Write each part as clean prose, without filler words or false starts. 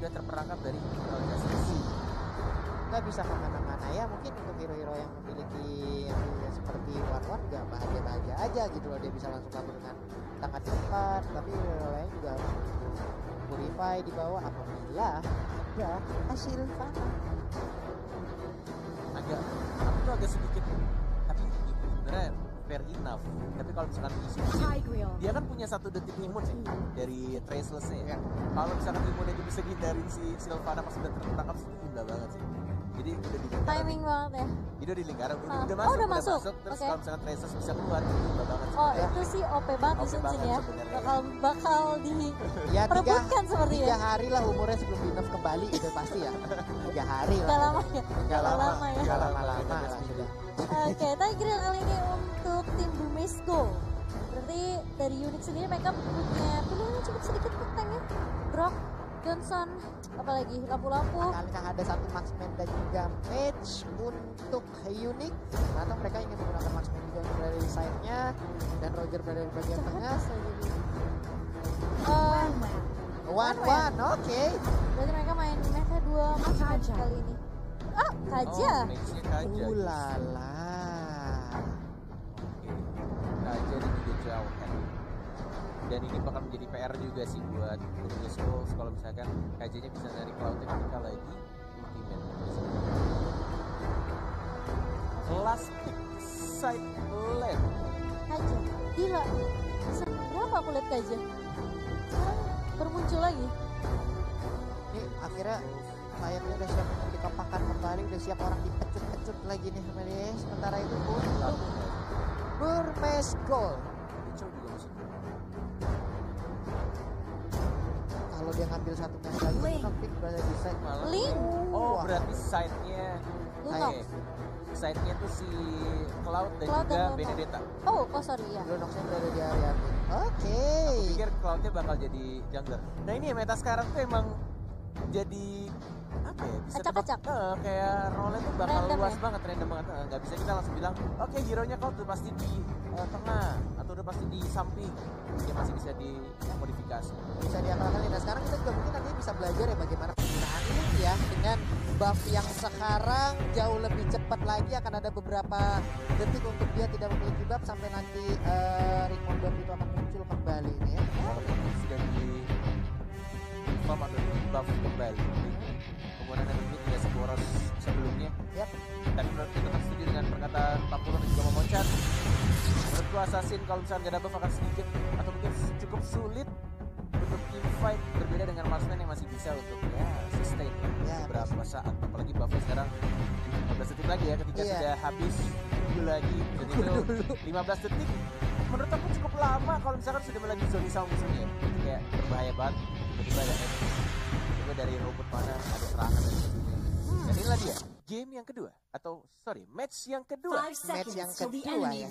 sudah terperangkap dari Emerald Justice. Nggak bisa kemana-mana ya, mungkin untuk hero-hero yang memiliki yang seperti One nggak bahagia-bahagia aja gitu loh, dia bisa langsung kabur dengan tangan cepat, tapi hero lain juga harus purify di bawah apabila ada hasil fana. Aku tuh agak sedikit, tapi sebenarnya fair enough. Tapi kalau misalkan isi dia kan punya 1 detik imun ya dari Traceless-nya ya. Kalau misalkan imunnya dia bisa hindarin si Sylvana pas udah tertangkap, itu gila banget sih. Jadi udah di lingkaran. Timing banget ya. Jadi udah di lingkaran, udah masuk. Terus Okay. kalau misalkan Traceless bisa keluar, itu gila banget sih. Oh itu sih OP banget di Sunjin ya. Bakal Ya diperebutkan seperti 3 ya. hari lah umurnya sebelum Dinov kembali itu pasti ya. 3 hari lah. Gak lama ya. Gak lama ya. Gak lama-lama lah sudah. Oke, tadi kali ini untuk tim Bumesko. Berarti dari unit sendiri mereka punya pilihannya cukup sedikit petang ya. Brock, Johnson, apalagi lampu-lampu. Akankah ada 1 marksman dan juga match untuk Unique, atau mereka ingin menggunakan marksman juga untuk dari side-nya dan Roger berada di bagian tengah. One, oke. Berarti mereka main meta 2 marksman kali ini. Kaja. Match-nya Kaja. Ulala. Kaja dan juga Jauhan. Dan ini bakal menjadi PR juga sih buat Bumesko kalau misalkan Kajanya bisa narik Cloud-nya ketika lagi ultimate. Last pick side lane. Kaja. Gila. Berapa aku lihat Kaja? Sekarang bermuncul lagi. Ini akhirnya sayapnya udah siap untuk dikepakkan kembali, udah siap orang dipecut-pecut lagi nih sama dia. Sementara itu pun Bumesko. Rachel juga masih Kalau dia ngambil 1 match lagi, pick berada di side malah. Link. Oh, berarti side-nya Lunok. side-nya tuh si Cloud dan Cloud juga dan Lunok. Benedetta. Oh sorry ya. Lunoxnya berada di area mid. Oke. Aku pikir Cloud-nya bakal jadi jungler. Nah ini ya, meta sekarang tuh emang jadi apa ya, bisa Acak-acak. kayak role tuh bakal Random luas ya? banget, random banget. Nggak bisa kita langsung bilang oke, hero-nya Cloud udah pasti di tengah atau udah pasti di samping. Dia masih bisa dimodifikasi. Bisa diakalkan. Nah sekarang kita juga mungkin nanti bisa belajar ya bagaimana penggunaan ini ya, dengan buff yang sekarang jauh lebih cepat lagi. Akan ada beberapa detik untuk dia tidak memiliki buff sampai nanti recall buff itu akan muncul kembali nih ya. Kalau ini sudah di buff atau di buff kembali. Kemudian energi tidak seboros sebelumnya. Yap. Tapi menurut kita tetap setuju dengan perkataan Pak Purwo dan juga Momoncat. Menurutku Assassin kalau misalnya gak ada buff akan sedikit atau mungkin cukup sulit untuk team fight, berbeda dengan Marksman yang masih bisa untuk ya sustain beberapa saat. Apalagi buffnya sekarang 15 detik lagi ya, ketika sudah habis dulu lagi. Jadi itu 15 detik menurut aku cukup lama kalau misalkan sudah melagi zoni sama musuhnya. Itu kayak berbahaya banget. Tiba-tiba ada tiba dari rumput mana ada serangan dan sebagainya. Dan inilah dia game yang kedua, atau sorry, match yang kedua. Match yang kedua ya.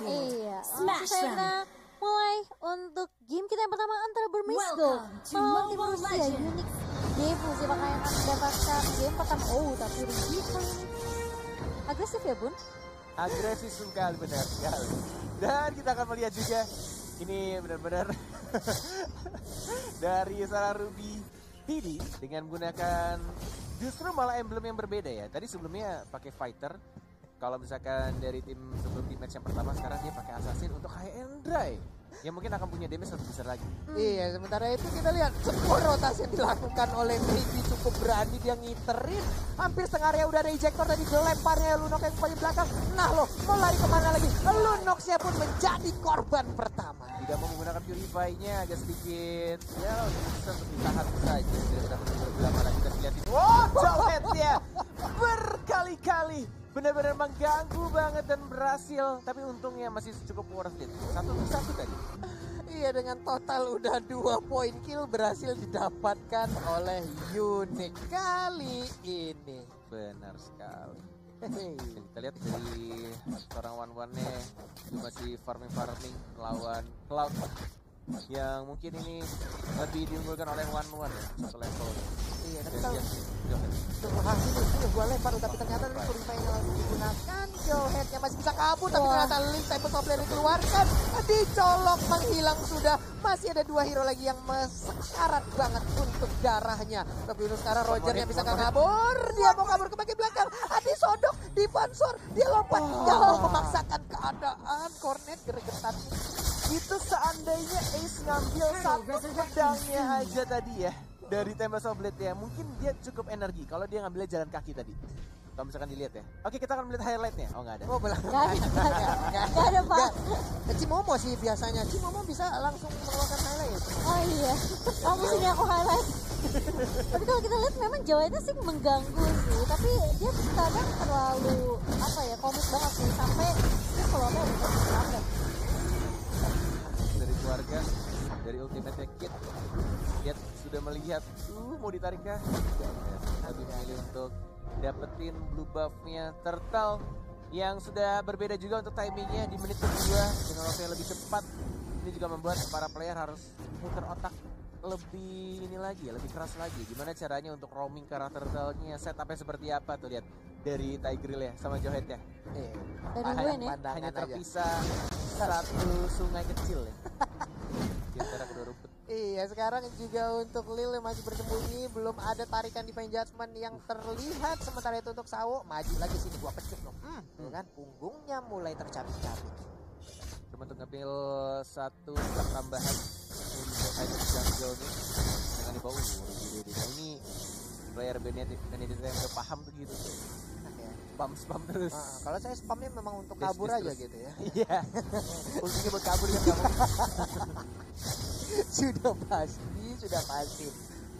Iya. Langsung saja kita mulai untuk game kita yang pertama antara Bumesko melawan tim Rusia Unique. Game Rusia bakal yang akan mendapatkan game pertama. Oh tapi Rusia agresif ya Bun? Agresif sekali, benar sekali. Dan kita akan melihat juga ini benar-benar dari seorang Ruby Didi dengan menggunakan justru malah emblem yang berbeda ya. Tadi sebelumnya pakai fighter. Kalau misalkan dari tim sebelum di match yang pertama, sekarang dia pakai assassin untuk high and dry, yang mungkin akan punya damage lebih besar lagi. Iya, sementara itu kita lihat sebuah rotasi yang dilakukan oleh Brady cukup berani, dia ngiterin hampir setengah area udah ada ejector tadi, lemparnya Lunox yang paling belakang. Nah loh, mau lari kemana lagi? Lunoxnya pun menjadi korban pertama. Tidak mau menggunakan purify-nya, agak sedikit ya bisa untuk ditahan saja. Tidak dapat berlama lagi, kita lihat itu. Oh, jauhnya berkali-kali benar-benar mengganggu banget dan berhasil, tapi untungnya masih cukup worth it. 1-1 tadi. Iya, dengan total udah 2 poin kill berhasil didapatkan oleh Unique kali ini. Benar sekali. Kita lihat dari seorang one-one-nya itu masih farming melawan Cloud yang mungkin ini lebih diunggulkan oleh one-one ya, satu level. Iya, Tapi kalau ini gue lempar tapi ternyata dari Purify yang langsung digunakan. Joheadnya masih bisa kabur tapi ternyata Link Temple Software dikeluarkan. Dicolok menghilang sudah. Masih ada 2 hero lagi yang sekarat banget untuk darahnya. Tapi untuk sekarang Rogernya bisa kabur. Dia mau kabur ke bagian belakang. Disodok, dipansor, dia lompat. Yang mau memaksakan keadaan. Cornet gregetan. Itu seandainya Ace ngambil satu pedangnya aja tadi ya dari Tempest of Blade ya, mungkin dia cukup energi kalau dia ngambilnya jalan kaki tadi. Kalau misalkan dilihat ya. Oke, kita akan melihat highlightnya. Oh, nggak ada. Oh, belum. Nggak ada, Pak. Cimomo sih biasanya. Cimomo bisa langsung mengeluarkan highlight. Oh iya. Kamu sini aku highlight. Tapi kalau kita lihat memang Joheadnya sih mengganggu sih. Tapi dia kadang terlalu apa ya, komit banget sih. Sampai dia keluarnya udah sampai. Dari keluarga, dari Ultimate Kit, Kit sudah melihat, mau ditarik kah? Lebih memilih untuk dapetin blue buff-nya Turtle yang sudah berbeda juga untuk timingnya di menit kedua dengan waktu yang lebih cepat. Ini juga membuat para player harus muter otak lebih ini lagi, lebih keras lagi. Gimana caranya untuk roaming ke arah Turtle-nya, setupnya seperti apa tuh, lihat dari Tigreal ya sama Johead ya. Hanya terpisah satu sungai kecil ya. Di antara kedua rumput. Iya, sekarang juga untuk Lil masih bersembunyi, belum ada tarikan Divine Judgment yang terlihat. Sementara itu untuk Sawo, maju lagi sini gua pecuk dong. Kan punggungnya mulai tercabik-cabik. Cuma untuk ngambil satu tambahan untuk item jungle nih dengan di bawah. Nah ini player Benedict yang udah paham tuh gitu. Spam terus. Kalau saya spamnya memang untuk kabur aja terus. Gitu ya. Iya. Fungsinya buat kabur kan kamu. Sudah pasti.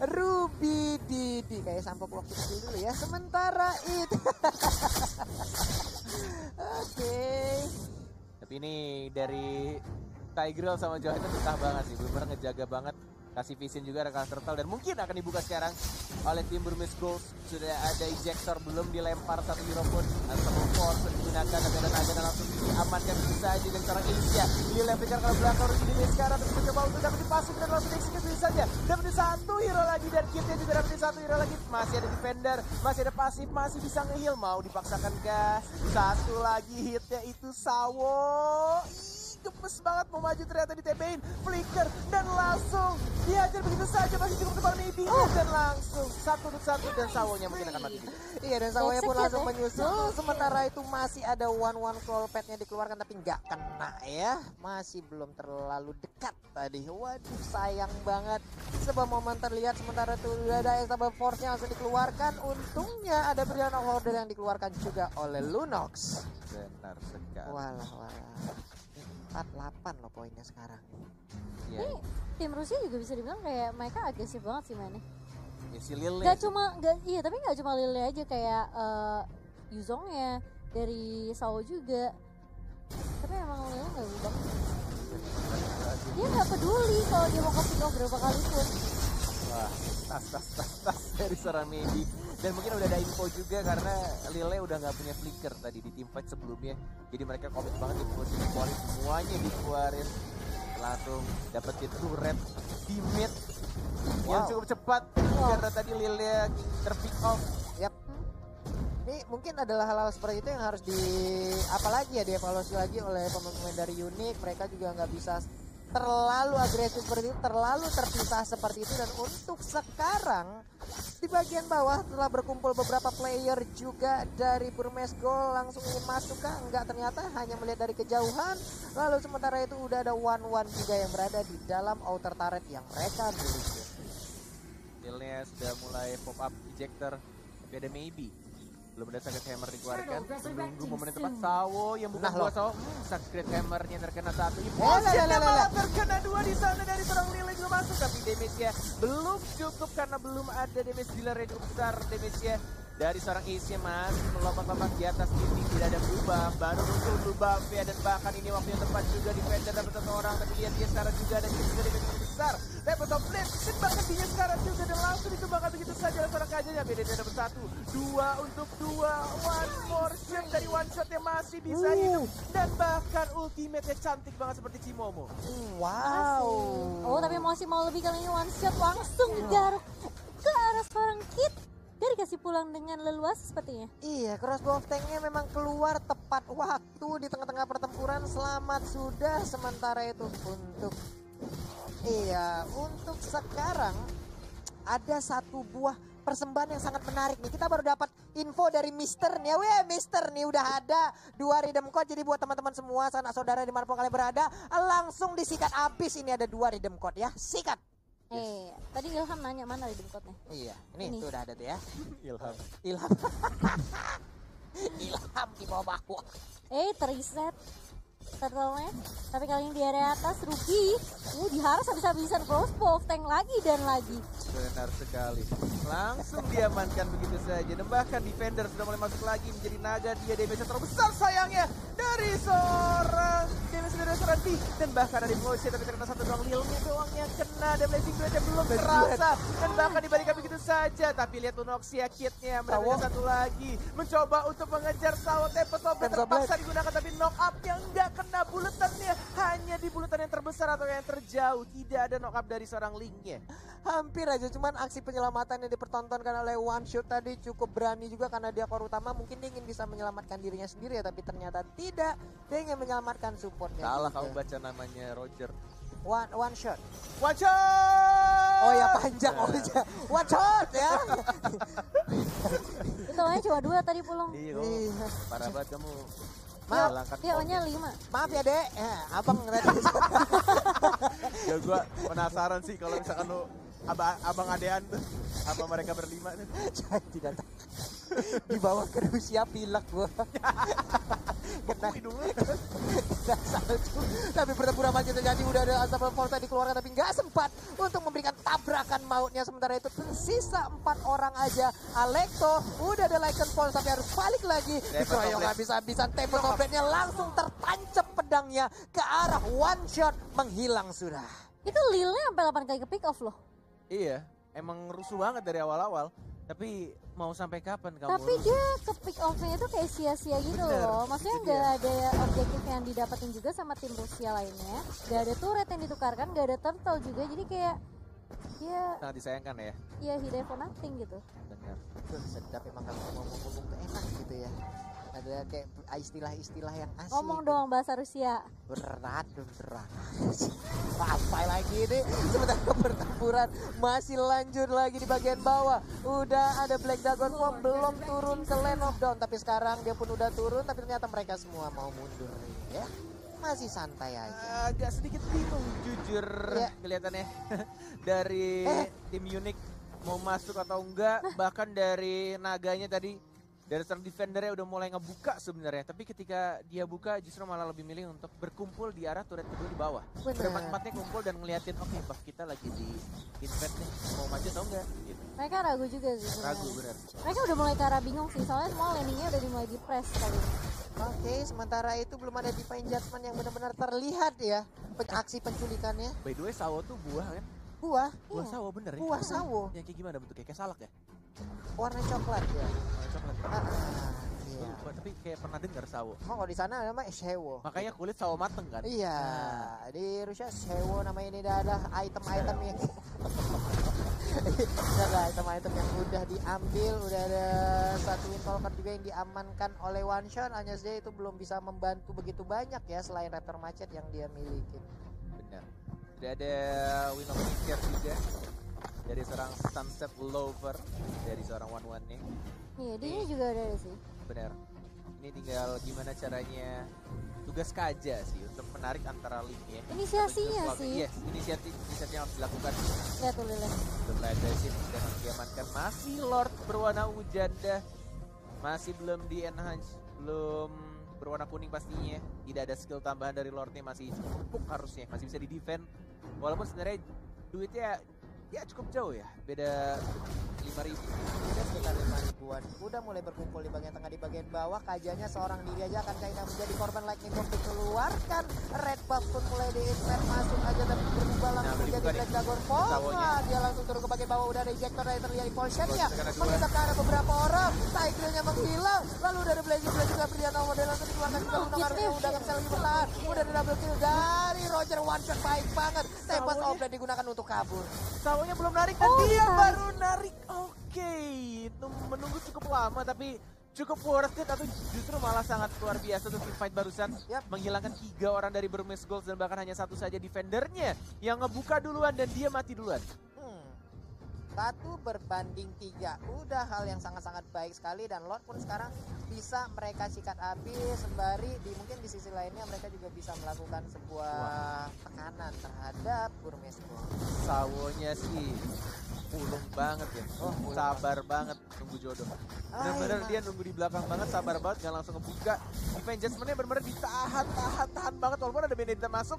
Ruby Didi kayak sampok waktu kecil dulu ya. Sementara itu. Oke. Tapi ini dari Tigreal sama Johead itu betah banget sih. Bener-bener ngejaga banget. Kasih vision juga ada Turtle dan mungkin akan dibuka sekarang oleh tim Burmese Goals. Sudah ada ejector, belum dilempar satu hero pun. Atau force digunakan tapi ada naga dan langsung diamankan bisa aja dengan seorang Asia. Dilempar kalau belakang harus ini sekarang terus mencoba untuk dapat dipasung dan langsung dieksekusi saja. Dapat satu hero lagi dan kitnya juga dapat satu hero lagi. Masih ada defender, masih ada pasif, masih bisa nge-heal. Mau dipaksakan kah? Satu lagi hitnya itu Sawo. Gemes banget mau maju ternyata di TB-in flicker dan langsung dihajar begitu saja, masih cukup depan maybe dan langsung satu untuk satu dan Sawonya mungkin akan mati. Iya, dan Sawonya pun langsung menyusul. Sementara itu masih ada one call pad-nya dikeluarkan tapi nggak kena ya, masih belum terlalu dekat tadi. Waduh, sayang banget. Sebuah momen terlihat sementara itu ada Estable Force-nya langsung dikeluarkan. Untungnya ada Brilliant Order yang dikeluarkan juga oleh Lunox. Benar sekali. Walah. 48 loh poinnya sekarang. Ya. Ini tim Rusia juga bisa dibilang kayak mereka agresif banget sih mainnya. Ya si Lil Tapi nggak cuma Lil aja, kayak Yuzongnya dari Sawo juga. Tapi emang Lil nggak berubah. Dia nggak peduli kalau dia mau ke pick off berapa kali pun. Wah, tas dari seorang Medi. Dan mungkin udah ada info juga karena Lile udah nggak punya flicker tadi di teamfight sebelumnya. Jadi mereka komit banget dikeluarin semuanya dikeluarin. Langsung dapetin turret di mid yang cukup cepat karena tadi Lile terpick off. Yap. Ini mungkin adalah hal-hal seperti itu yang harus apalagi ya dievaluasi lagi oleh pemain-pemain dari Unique. Mereka juga nggak bisa terlalu agresif seperti itu, terlalu terpisah seperti itu. Dan untuk sekarang di bagian bawah telah berkumpul beberapa player juga dari Burmese Gold. Langsung ingin masuk kah? Enggak, ternyata hanya melihat dari kejauhan. Lalu sementara itu udah ada one juga yang berada di dalam outer turret yang mereka miliki. Skillnya sudah mulai pop up ejector, tapi ada maybe. Belum ada Sacred Hammer dikeluarkan. Menunggu momen yang tepat. Sawo yang bukan dua Sawo. Sacred Hammernya terkena satu. Impulsionnya malah terkena dua di sana dari seorang Lile juga masuk. Tapi damage-nya belum cukup karena belum ada damage dealer yang cukup besar. Damage-nya dari seorang Ace masih melompat-lompat di atas ini. Tidak ada berubah. Baru muncul berubah ya. Dan bahkan ini waktu yang tepat juga defender dapat satu orang. Tapi lihat dia sekarang juga ada juga damage yang besar. Tempest of Blade bahkan dia sekarang juga dan langsung ditumbangkan begitu saja oleh seorang kajanya. Beda dapat satu. Dua untuk dua. One more shot dari one shot yang masih bisa hidup. Dan bahkan ultimate-nya cantik banget seperti Cimomo. Wow. Oh, tapi masih mau lebih kali ini one shot langsung garuk ke arah seorang Kit. pulang dengan leluasa sepertinya. Iya, crossbow of tanknya memang keluar tepat waktu di tengah-tengah pertempuran. Selamat sudah sementara itu untuk sekarang ada satu buah persembahan yang sangat menarik nih. Kita baru dapat info dari Mister nih. Mister nih udah ada 2 redeem code. Jadi buat teman-teman semua, sanak saudara dimanapun kalian berada, langsung disikat abis. Ini ada 2 redeem code ya. Sikat. Tadi Ilham nanya mana redeem code-nya? Iya, ini tuh udah ada tuh ya. Ilham. Ilham di bawah baku. Terreset turtle-nya. Tapi kali ini di area atas Ruby diharas habis-habisan crossbow of tank lagi dan lagi. Benar sekali. Langsung diamankan begitu saja. Dan bahkan defender sudah mulai masuk lagi menjadi naga. Dia damage terbesar sayangnya dari seorang B. Dan bahkan ada emosi tapi terkena satu doang. Lilnya doang yang kena. Dan blazing blade belum terasa. Dan bahkan dibalikan begitu saja. Tapi lihat Lunoxia kitnya mendapatkan satu lagi. Mencoba untuk mengejar Sawo. Tempest of Blade terpaksa digunakan. Tapi knock up yang nggak kena buletannya. Hanya di buletan yang terbesar atau yang terjauh. Tidak ada knock up dari seorang Linknya. Hampir aja, cuman aksi penyelamatan yang dipertontonkan oleh One Shot tadi cukup berani juga karena dia core utama. Mungkin dia ingin bisa menyelamatkan dirinya sendiri ya, tapi ternyata tidak. Dia ingin menyelamatkan supportnya. Salah kamu baca namanya Roger. One Shot. One shot! Oh ya panjang, One Shot ya. Itu awalnya cuma 2 tadi pulang. Iya, parah banget kamu. Maaf, dia awalnya 5. Maaf ya dek, abang tadi. Ya gua penasaran sih kalau misalkan lu abang adean tuh, apa mereka berlima tuh? Saya tidak tahu. Di bawah ke Rusia pilek gua. Kena hidungnya. Kena salju. Tapi pertempuran masih terjadi. Udah ada Unstoppable Force tadi dikeluarkan tapi nggak sempat untuk memberikan tabrakan mautnya. Sementara itu tersisa 4 orang aja. Alekto udah ada Lycan Force tapi harus balik lagi. Dikeroyok habis-habisan. Tempest of Blade-nya langsung tertancap pedangnya ke arah One Shot, menghilang sudah. Itu Lilnya sampai 8 kali ke pick off loh. Iya, emang rusuh banget dari awal-awal. Tapi mau sampai kapan kamu? Tapi dia ke pick off-nya itu kayak sia-sia gitu loh. Maksudnya nggak ada objektif yang didapetin juga sama tim Rusia lainnya. Nggak ada turret yang ditukarkan, nggak ada turtle juga. Jadi kayak dia sangat disayangkan ya. Iya, he died for nothing gitu. Benar. Sedap emang kalau ngomong-ngomong tuh enak gitu ya. Ada kayak istilah-istilah yang asik. Ngomong dong bahasa Rusia. Berat. Apa lagi ini? Sementara pertempuran masih lanjut lagi di bagian bawah. Udah ada Black Dragon Form belum turun ke Land of Dawn. Tapi sekarang dia pun udah turun. Tapi ternyata mereka semua mau mundur ya. Masih santai aja. Agak sedikit bingung jujur kelihatannya. Dari tim Unique mau masuk atau enggak. Bahkan dari naganya tadi. Dari seorang defendernya udah mulai ngebuka sebenarnya, tapi ketika dia buka justru malah lebih milih untuk berkumpul di arah turret kedua di bawah. Berempat-empatnya kumpul dan ngeliatin, oke, buff kita lagi di invade nih, mau maju atau enggak? Gitu. Mereka ragu juga sih. Ragu bener. Mereka udah mulai ke arah bingung sih, soalnya semua landingnya udah dimulai di press kali ini. Oke, sementara itu belum ada Divine Judgment yang benar-benar terlihat ya aksi penculikannya. By the way, sawo tuh buah kan? Buah Sawo bener ya? Buah sawo. Yang kayak gimana bentuknya? Kayak salak ya? Warna coklat ya. Warna coklat. Iya. Tapi kayak pernah dengar sawo. Kalau di sana namanya shewo. Makanya kulit sawo mateng kan? Iya. Di Rusia shewo namanya ini ada item-item yang ada item-item yang udah diambil, udah ada satu Involver juga yang diamankan oleh One Shot. Hanya saja itu belum bisa membantu begitu banyak ya selain Raptor Macet yang dia miliki. Benar. Tidak ada Win of Care juga dari seorang Sunset Lover, dari seorang One nih. Iya, dia juga ada sih. Benar. Ini tinggal gimana caranya, tugas Kaja sih untuk menarik antara link ya. Inisiasinya sih. Yes, inisiatif yang harus dilakukan. Lihat tuh Lilin. Sudah agresif dan harus diamankan. Masih Lord berwarna ujanda, masih belum di enhance, belum berwarna kuning pastinya. Tidak ada skill tambahan dari Lordnya, masih cukup empuk harusnya, masih bisa di defend. Walaupun sebenarnya duitnya ya cukup jauh ya, beda 5.000. Udah sekitar 5.000-an. Udah mulai berkumpul di bagian tengah, di bagian bawah. Kajanya seorang diri aja akan Kaina menjadi korban Lightning Bolt dikeluarkan. Red buff pun mulai di-invert, masuk aja dan berubah langsung menjadi Black Dragon Form. Dia langsung turun ke bagian bawah, udah ada ejector dari terlihat Potion-nya. Mengisap ke arah beberapa orang, cycle-nya menghilang. Lalu udah ada Blazing Blade juga pilihan nomor, dia langsung dikeluarkan juga untuk harusnya udah gak bisa lagi bertahan. Udah ada double kill dari Roger, one shot baik banget. Tempest of Blade digunakan untuk kabur. Sawonya belum narik dan dia baru narik. Oke, untuk menunggu cukup lama, tapi cukup worth it atau justru malah sangat luar biasa untuk teamfight barusan. Menghilangkan 3 orang dari Burmese Gold dan bahkan hanya 1 saja defendernya yang ngebuka duluan dan dia mati duluan. 1 berbanding 3 udah hal yang sangat-sangat baik sekali, dan Lord pun sekarang bisa mereka sikat habis sembari mungkin di sisi lainnya mereka juga bisa melakukan sebuah tekanan terhadap Burmese Gold. Sawonya sih pulung banget ya, sabar banget nunggu jodoh. Bener-bener dia nunggu di belakang banget, sabar banget, gak langsung ngebuka. Defense Jasmine-nya bener-bener ditahan banget walaupun ada Benedetta masuk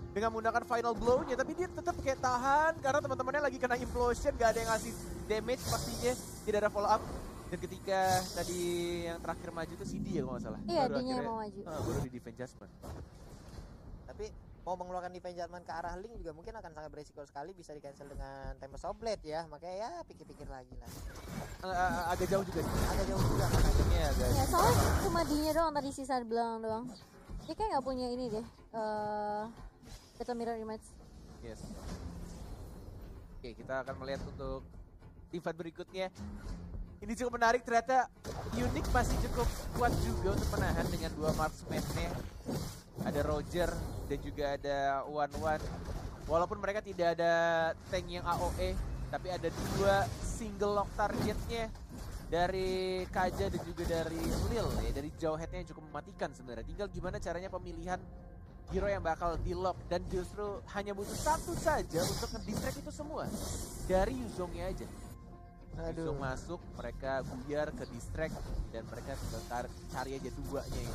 dengan menggunakan final blow-nya, tapi dia tetap kayak tahan karena teman-temannya lagi kena implosion, gak ada yang ngasih damage pastinya, tidak ada follow up. Dan ketika tadi yang terakhir maju itu CD ya kalau nggak salah. Iya, dia yang mau maju. Baru di defense Jasmine. Tapi mau mengeluarkan defense Jasmine ke arah Link juga mungkin akan sangat beresiko sekali, bisa di cancel dengan Tempest of Blade ya, makanya ya pikir-pikir lagi lah. Agak jauh juga sih. Agak jauh juga kan. Ya, soalnya cuma D-nya doang tadi, sisa belakang doang. Dia kayak nggak punya ini deh. Battle Mirror Image. Yes. Oke, kita akan melihat untuk teamfight berikutnya. Ini cukup menarik, ternyata Unique masih cukup kuat juga untuk menahan dengan 2 marksman-nya. Ada Roger dan juga ada One. Walaupun mereka tidak ada tank yang AOE, tapi ada 2 single lock targetnya dari Kaja dan juga dari Lil ya, dari jauh headnya yang cukup mematikan sebenarnya. Tinggal gimana caranya pemilihan hero yang bakal di lock, dan justru hanya butuh 1 saja untuk nge-distract itu semua dari Yuzongnya aja. Yuzong masuk, mereka buyar ke distract dan mereka tinggal cari aja 2-nya ini,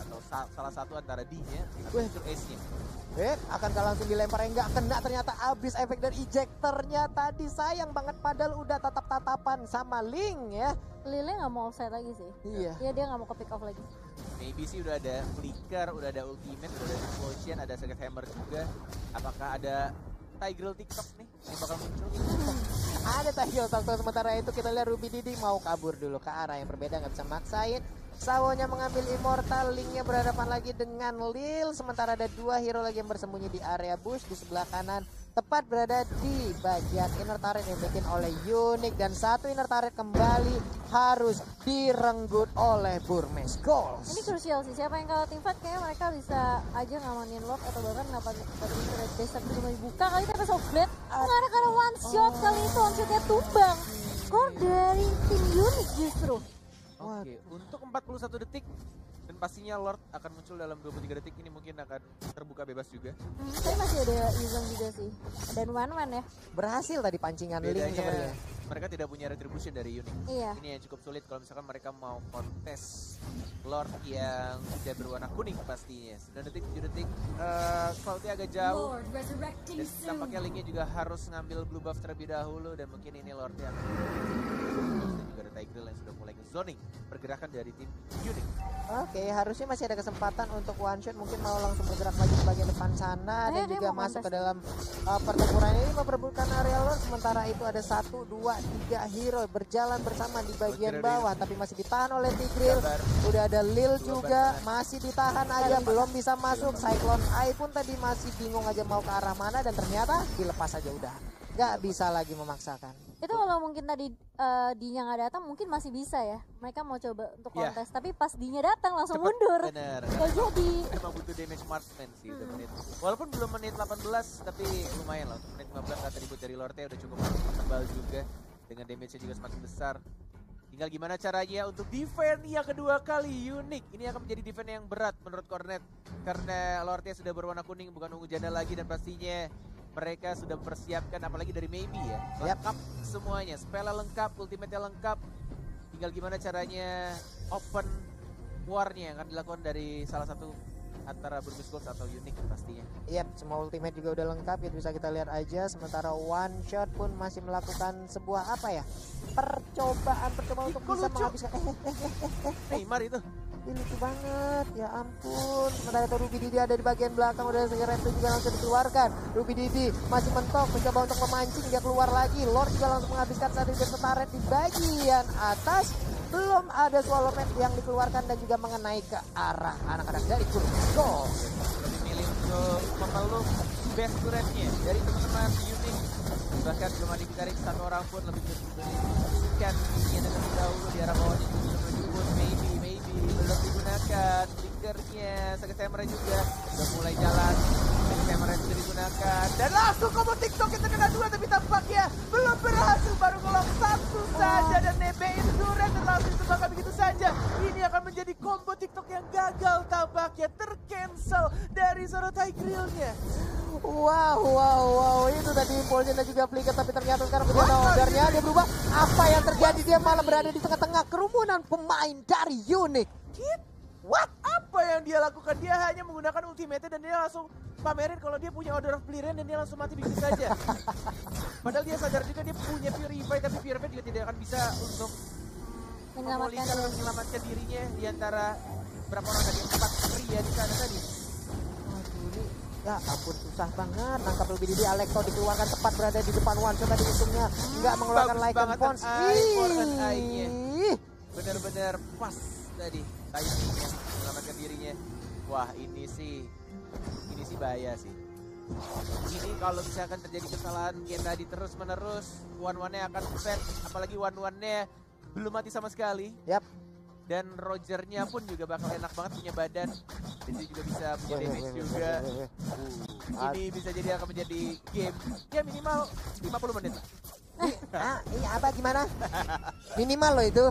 atau salah satu antara D-nya atau Ace-nya. Akan langsung dilempar, enggak kena, ternyata abis efek dari ejectornya tadi. Sayang banget padahal udah tatap-tatapan sama Link ya. Lile nggak mau offside lagi sih. Iya. Dia nggak mau ke pick off lagi. Maybe sih udah ada flicker, udah ada ultimate, udah ada explosion, ada second hammer juga. Apakah ada Tigreal TikTok nih yang bakal muncul? Ada Tigreal TikTok, sementara itu kita lihat Ruby Didi mau kabur dulu ke arah yang berbeda, nggak bisa maksain. Sawonya mengambil Immortal, Linknya berhadapan lagi dengan Lil. Sementara ada 2 hero lagi yang bersembunyi di area bush di sebelah kanan, tepat berada di bagian inner turret yang dibikin oleh Unique, dan 1 inner turret kembali harus direnggut oleh Burmese Gold. Ini krusial sih, siapa yang kalah teamfight kayaknya mereka bisa aja ngamanin lock atau bahkan dapat turret base tapi cuma dibuka kali Tempest of Blade. Karena one shot kali itu, one shotnya tumbang. Skor dari tim Unique justru. Oke, untuk 41 detik dan pastinya Lord akan muncul dalam 23 detik, ini mungkin akan terbuka bebas juga. Tapi masih ada Yuzong juga sih, dan One ya. Berhasil tadi pancingan Link sebenarnya. Mereka tidak punya retribution dari Unique. Iya. Ini yang cukup sulit kalau misalkan mereka mau kontes Lord yang tidak berwarna kuning pastinya. 9 detik, 7 detik, Cloud-nya agak jauh. Dan tampaknya Linknya juga harus ngambil blue buff terlebih dahulu, dan mungkin ini Lord-nya juga ada Tigreal yang sudah mulai ke-zoning pergerakan dari tim Unique. Oke, harusnya masih ada kesempatan untuk one shot, mungkin mau langsung bergerak lagi ke bagian depan sana dan juga masuk ke dalam pertempuran ini memperebutkan area Lord. Sementara itu ada 1, 2, 3 hero berjalan bersama di bagian bawah, tapi masih ditahan oleh Tigreal. Udah ada Lil juga masih ditahan aja, belum bisa masuk. Cyclone Eye pun tadi masih bingung aja mau ke arah mana, dan ternyata dilepas aja udah. Gak bisa lagi memaksakan. Itu kalau mungkin tadi D-nya nggak datang mungkin masih bisa ya. Mereka mau coba untuk kontes, tapi pas D-nya datang langsung mundur. Bener. Gak jadi. Memang butuh damage marksman sih menit. Walaupun belum menit 18, tapi lumayan lah. Menit 15 kata ribut dari Lorde udah cukup tebal juga. Dengan damage-nya juga semakin besar. Tinggal gimana caranya untuk defend yang kedua kali Unique. Ini akan menjadi defend yang berat menurut Cornet. Karena Lorde sudah berwarna kuning, bukan ungu janda lagi, dan pastinya mereka sudah mempersiapkan, apalagi dari Maybe ya, lengkap semuanya, spellnya lengkap, ultimate-nya lengkap. Tinggal gimana caranya open war-nya yang akan dilakukan dari salah satu antara Burmese Gold atau Unique pastinya. Semua ultimate juga udah lengkap ya, bisa kita lihat aja. Sementara one shot pun masih melakukan sebuah percobaan untuk bisa menghabiskan. Neymar itu. Ini lucu banget, ya ampun. Sementara itu Ruby Didi ada di bagian belakang, udah segera itu juga langsung dikeluarkan. Ruby Didi masih mentok, mencoba untuk memancing, dia keluar lagi. Lord juga langsung menghabiskan satu turret di bagian atas. Belum ada swallow pet yang dikeluarkan dan juga mengenai ke arah anak-anak dari Burmese Gold. Lebih milih untuk memeluk best turretnya dari teman-teman Unique. Bahkan cuma ditarik 1 orang pun lebih membutuhkan ini dengan camera juga. Udah mulai jalan. Kamera sudah digunakan dan langsung combo TikTok yang terkena 2 tapi tampaknya belum berhasil, baru ngelok 1 saja dan nebein Duren dan langsung terbakar begitu saja. Ini akan menjadi combo TikTok yang gagal tampaknya, tercancel dari seorang Tigreal-nya. Wow, itu tadi impulsnya dan juga flicker, tapi ternyata sekarang kemudian ordernya dia berubah. Apa yang terjadi? Dia malah berada di tengah-tengah kerumunan pemain dari Unique. What? Apa yang dia lakukan? Dia hanya menggunakan ultimate dan dia langsung pamerin kalau dia punya Order of Clearance dan dia langsung mati begitu saja. Padahal dia sadar juga dia punya Purify, tapi Purify juga tidak akan bisa untuk menyelamatkan dirinya di antara berapa orang tadi, 4 pria di sana tadi. Waduh, ini ya ampun susah banget nangkap lebih dini. Alekto dikeluarkan tepat berada di depan one-shot tadi, untungnya nggak mengeluarkan Lycan Pons. Bener-bener pas tadi timingnya menyelamatkan dirinya. Wah ini sih bahaya sih. Ini kalau misalkan terjadi kesalahan game tadi terus menerus, one-one-nya akan fed, apalagi one-one-nya belum mati sama sekali. Yap. Dan Rogernya pun juga bakal enak banget punya badan. Dan dia juga bisa punya damage juga. Ini bisa jadi akan menjadi game ya minimal 50 menit lah. Ini apa gimana? Minimal loh itu.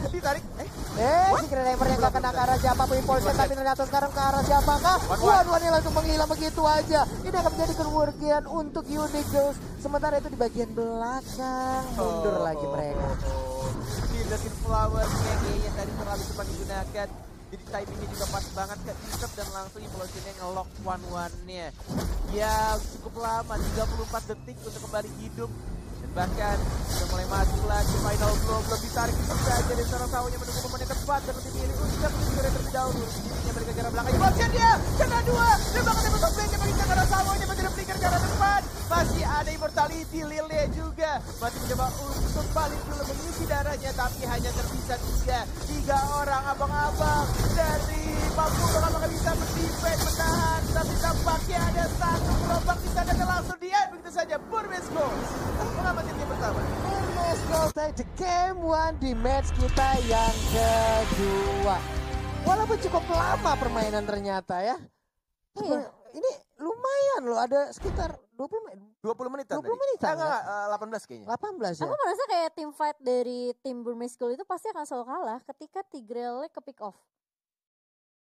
Ditarik. Si Kramer yang gak kena ke arah siapapun impulsnya, tapi ternyata sekarang ke arah siapakah? One-one langsung menghilang begitu aja. Ini akan menjadi kerugian untuk Unique Girls. Sementara itu di bagian belakang mundur lagi mereka. Dilekin flower-nya kayaknya tadi terlalu cepat digunakan. Jadi timingnya juga pas banget ke Isep dan langsung implosionnya nge-lock one-one-nya. Ya cukup lama, 34 detik untuk kembali hidup. Dan bahkan sudah mulai maju lagi, final blow belum ditarik itu saja. Dan seorang sawahnya menunggu momen yang tepat dan lebih milih untuk mencuri terlebih dahulu. Dirinya balik ke arah belakang. Implosion dia, kena 2. Dan bahkan dapat top-lane-nya bagi ke arah sawahnya menjadi flicker ke arah depan. Masih ada immortality Lilnya juga. Masih mencoba untuk balik dulu mengisi darahnya, tapi hanya tersisa 3 orang abang-abang dari Papua. Apakah bisa mendefend, menahan, tapi tampaknya ada satu gerobak di sana dan langsung di-end begitu saja. Burmese Goals mengamati game pertama. Burmese Goals take the game 1 di match kita yang kedua. Walaupun cukup lama permainan ternyata ya. Ini lumayan loh, ada sekitar 20 menit. 20 menit 20 menitan. Enggak, 18 kayaknya. 18 ya. Aku merasa kayak tim fight dari tim Burmese Gold itu pasti akan selalu kalah ketika Tigreal ke pick off.